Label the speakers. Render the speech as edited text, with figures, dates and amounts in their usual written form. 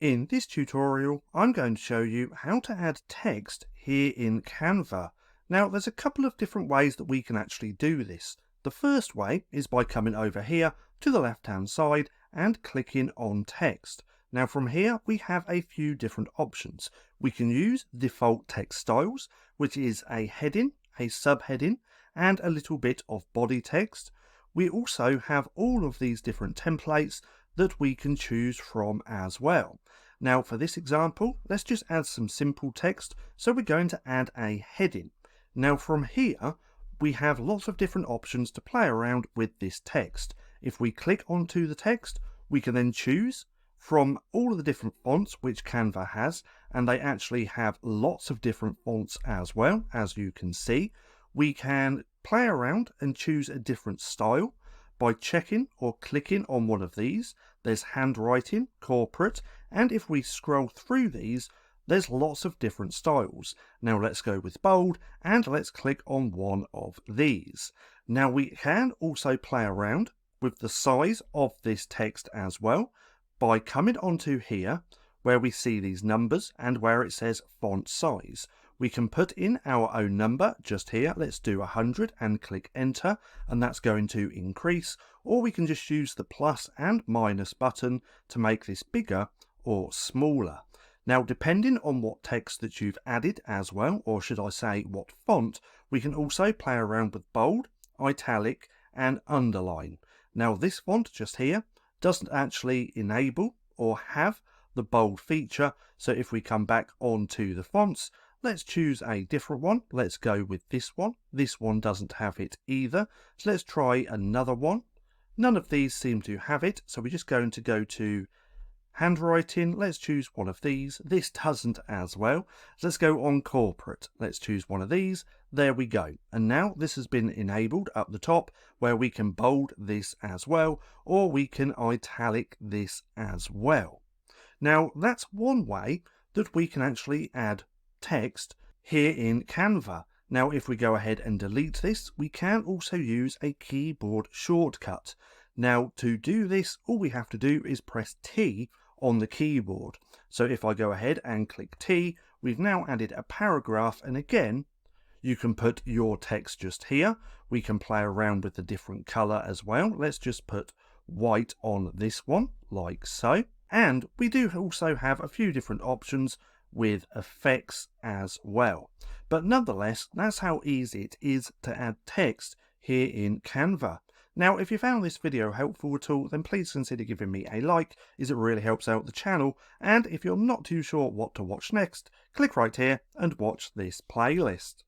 Speaker 1: In this tutorial, I'm going to show you how to add text here in Canva. Now, there's a couple of different ways that we can actually do this. The first way is by coming over here to the left-hand side and clicking on text. Now, from here, we have a few different options. We can use default text styles, which is a heading, a subheading, and a little bit of body text. We also have all of these different templates that we can choose from as well. Now for this example, let's just add some simple text. So we're going to add a heading. Now from here, we have lots of different options to play around with this text. If we click onto the text, we can then choose from all of the different fonts which Canva has, and they actually have lots of different fonts as well, as you can see. We can play around and choose a different style by checking or clicking on one of these. There's handwriting, corporate, and if we scroll through these, there's lots of different styles. Now let's go with bold and let's click on one of these. Now we can also play around with the size of this text as well by coming onto here where we see these numbers and where it says font size. We can put in our own number just here. Let's do 100 and click enter, and that's going to increase, or we can just use the plus and minus button to make this bigger or smaller. Now, depending on what text that you've added as well, or should I say what font, we can also play around with bold, italic, and underline. Now, this font just here doesn't actually enable or have the bold feature, so if we come back onto the fonts, let's choose a different one. Let's go with this one. This one doesn't have it either. So let's try another one. None of these seem to have it. So we're just going to go to handwriting. Let's choose one of these. This doesn't as well. So let's go on corporate. Let's choose one of these. There we go. And now this has been enabled up the top where we can bold this as well, or we can italic this as well. Now that's one way that we can actually add text here in Canva. Now if we go ahead and delete this, we can also use a keyboard shortcut. Now to do this, all we have to do is press T on the keyboard. So if I go ahead and click T, we've now added a paragraph, and again you can put your text just here. We can play around with the different color as well. Let's just put white on this one like so. And we do also have a few different options with effects as well. But nonetheless, that's how easy it is to add text here in Canva. Now, if you found this video helpful at all, then please consider giving me a like, as it really helps out the channel. And if you're not too sure what to watch next, click right here and watch this playlist.